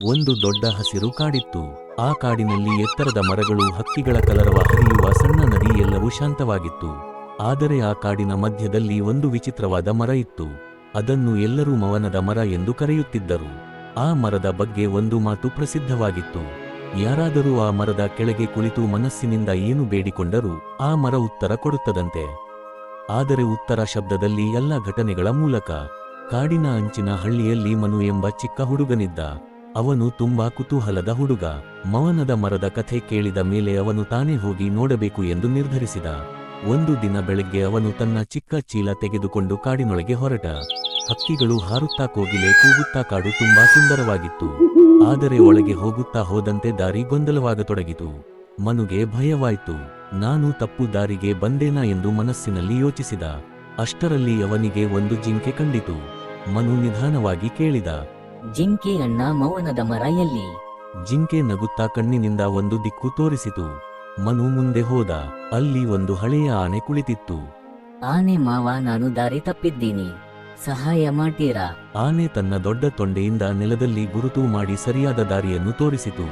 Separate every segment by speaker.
Speaker 1: ಒಂದು ದೊಡ್ಡ ಹಸಿರು ಕಾಡಿತ್ತು. ಆ ಕಾಡಿನಲ್ಲಿ ಎತ್ತರದ ಮರಗಳು, ಹಕ್ಕಿಗಳ ಕಲರವ ಹರಿಯುವ ಸಣ್ಣ ನದಿ, ಎಲ್ಲವೂ ಶಾಂತವಾಗಿತ್ತು. ಆದರೆ ಆ ಕಾಡಿನ ಮಧ್ಯದಲ್ಲಿ ಒಂದು ವಿಚಿತ್ರವಾದ ಮರ ಇತ್ತು. ಅದನ್ನು ಎಲ್ಲರೂ ಮವನದ ಮರ ಎಂದು ಕರೆಯುತ್ತಿದ್ದರು. ಆ ಮರದ ಬಗ್ಗೆ ಒಂದು ಮಾತು ಪ್ರಸಿದ್ಧವಾಗಿತ್ತು. ಯಾರಾದರೂ ಆ ಮರದ ಕೆಳಗೆ ಕುಳಿತು ಮನಸ್ಸಿನಿಂದ ಏನು ಬೇಡಿಕೊಂಡರೂ ಆ ಮರ ಉತ್ತರ ಕೊಡುತ್ತದಂತೆ. ಆದರೆ ಉತ್ತರ ಶಬ್ದದಲ್ಲಿ ಎಲ್ಲ ಘಟನೆಗಳ ಮೂಲಕ. ಕಾಡಿನ ಅಂಚಿನ ಹಳ್ಳಿಯಲ್ಲಿ ಮನು ಎಂಬ ಚಿಕ್ಕ ಹುಡುಗನಿದ್ದ. ಅವನು ತುಂಬಾ ಕುತೂಹಲದ ಹುಡುಗ. ಮವನದ ಮರದ ಕಥೆ ಕೇಳಿದ ಮೇಲೆ ಅವನು ತಾನೇ ಹೋಗಿ ನೋಡಬೇಕು ಎಂದು ನಿರ್ಧರಿಸಿದ. ಒಂದು ದಿನ ಬೆಳಗ್ಗೆ ಅವನು ತನ್ನ ಚಿಕ್ಕ ಚೀಲ ತೆಗೆದುಕೊಂಡು ಕಾಡಿನೊಳಗೆ ಹೊರಟ. ಹಕ್ಕಿಗಳು ಹಾರುತ್ತಾ, ಕೋಗಿಲೆ ಕೂಗುತ್ತಾ, ಕಾಡು ತುಂಬಾ ಸುಂದರವಾಗಿತ್ತು. ಆದರೆ ಒಳಗೆ ಹೋಗುತ್ತಾ ಹೋದಂತೆ ದಾರಿ ಗೊಂದಲವಾಗತೊಡಗಿತು. ಮನುಗೆ ಭಯವಾಯಿತು. ನಾನು ತಪ್ಪು ದಾರಿಗೆ ಬಂದೇನಾ ಎಂದು ಮನಸ್ಸಿನಲ್ಲಿ ಯೋಚಿಸಿದ. ಅಷ್ಟರಲ್ಲಿ ಅವನಿಗೆ ಒಂದು ಜಿಂಕೆ ಕಂಡಿತು. ಮನು ನಿಧಾನವಾಗಿ ಕೇಳಿದ,
Speaker 2: ಜಿಂಕೆ ಅಣ್ಣ, ಮೌನದ ಮರ ಎಲ್ಲಿ?
Speaker 1: ಜಿಂಕೆ ನಗುತ್ತಾ ಕಣ್ಣಿನಿಂದ ಒಂದು ದಿಕ್ಕು ತೋರಿಸಿತು. ಮನು ಮುಂದೆ ಹೋದ. ಅಲ್ಲಿ ಒಂದು ಹಳೆಯ ಆನೆ ಕುಳಿತಿತ್ತು.
Speaker 2: ಆನೆ ಮಾವ, ನಾನು ದಾರಿ ತಪ್ಪಿದ್ದೀನಿ, ಸಹಾಯ ಮಾಡ್ತೀರಾ?
Speaker 1: ಆನೆ ತನ್ನ ದೊಡ್ಡ ತೊಂಡೆಯಿಂದ ನೆಲದಲ್ಲಿ ಗುರುತು ಮಾಡಿ ಸರಿಯಾದ ದಾರಿಯನ್ನು ತೋರಿಸಿತು.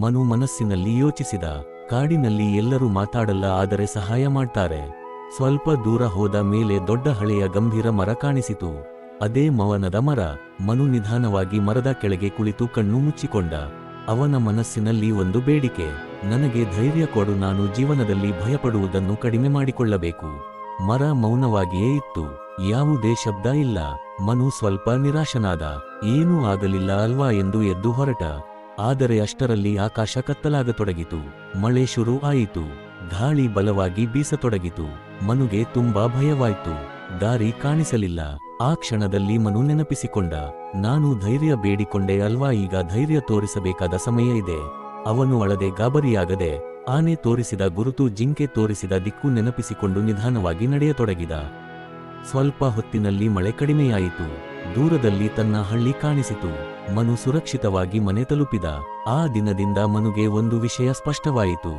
Speaker 1: ಮನು ಮನಸ್ಸಿನಲ್ಲಿ ಯೋಚಿಸಿದ, ಕಾಡಿನಲ್ಲಿ ಎಲ್ಲರೂ ಮಾತಾಡಲ್ಲ, ಆದರೆ ಸಹಾಯ ಮಾಡ್ತಾರೆ. ಸ್ವಲ್ಪ ದೂರ ಹೋದ ಮೇಲೆ ದೊಡ್ಡ ಹಳೆಯ ಗಂಭೀರ ಮರ ಕಾಣಿಸಿತು. ಅದೇ ಮವನದ ಮರ. ಮನು ನಿಧಾನವಾಗಿ ಮರದ ಕೆಳಗೆ ಕುಳಿತು ಕಣ್ಣು ಮುಚ್ಚಿಕೊಂಡ. ಅವನ ಮನಸ್ಸಿನಲ್ಲಿ ಒಂದು ಬೇಡಿಕೆ, ನನಗೆ ಧೈರ್ಯ ಕೊಡು, ನಾನು ಜೀವನದಲ್ಲಿ ಭಯಪಡುವುದನ್ನು ಕಡಿಮೆ ಮಾಡಿಕೊಳ್ಳಬೇಕು. ಮರ ಮೌನವಾಗಿಯೇ ಇತ್ತು. ಯಾವುದೇ ಶಬ್ದ ಇಲ್ಲ. ಮನು ಸ್ವಲ್ಪ ನಿರಾಶನಾದ. ಏನೂ ಆಗಲಿಲ್ಲ ಅಲ್ವಾ ಎಂದು ಎದ್ದು ಹೊರಟ. ಆದರೆ ಅಷ್ಟರಲ್ಲಿ ಆಕಾಶ ಕತ್ತಲಾಗತೊಡಗಿತು. ಮಳೆ ಶುರು ಆಯಿತು. ಗಾಳಿ ಬಲವಾಗಿ ಬೀಸತೊಡಗಿತು. ಮನುಗೆ ತುಂಬಾ ಭಯವಾಯಿತು. ದಾರಿ ಕಾಣಿಸಲಿಲ್ಲ. ಆ ಕ್ಷಣದಲ್ಲಿ ಮನು ನೆನಪಿಸಿಕೊಂಡ, ನಾನು ಧೈರ್ಯ ಬೇಡಿಕೊಂಡೆ ಅಲ್ವಾ, ಈಗ ಧೈರ್ಯ ತೋರಿಸಬೇಕಾದ ಸಮಯ ಇದೆ. ಅವನು ಅಳದೆ, ಗಾಬರಿಯಾಗದೆ ಆನೆ ತೋರಿಸಿದ ಗುರುತು, ಜಿಂಕೆ ತೋರಿಸಿದ ದಿಕ್ಕು ನೆನಪಿಸಿಕೊಂಡು ನಿಧಾನವಾಗಿ ನಡೆಯತೊಡಗಿದ. ಸ್ವಲ್ಪ ಹೊತ್ತಿನಲ್ಲಿ ಮಳೆ ಕಡಿಮೆಯಾಯಿತು. ದೂರದಲ್ಲಿ ತನ್ನ ಹಳ್ಳಿ ಕಾಣಿಸಿತು. ಮನು ಸುರಕ್ಷಿತವಾಗಿ ಮನೆ ತಲುಪಿದ. ಆ ದಿನದಿಂದ ಮನುಗೆ ಒಂದು ವಿಷಯ ಸ್ಪಷ್ಟವಾಯಿತು.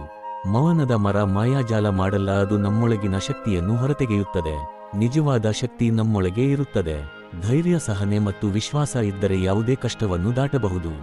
Speaker 1: ಮವನದ ಮರ ಮಾಯಾಜಾಲ ಮಾಡಲ್ಲ, ಅದು ನಮ್ಮೊಳಗಿನ ಶಕ್ತಿಯನ್ನು ಹೊರತೆಗೆಯುತ್ತದೆ. ನಿಜವಾದ ಶಕ್ತಿ ನಮ್ಮೊಳಗೆ ಇರುತ್ತದೆ. ಧೈರ್ಯ, ಸಹನೆ ಮತ್ತು ವಿಶ್ವಾಸ ಇದ್ದರೆ ಯಾವುದೇ ಕಷ್ಟವನ್ನು ದಾಟಬಹುದು.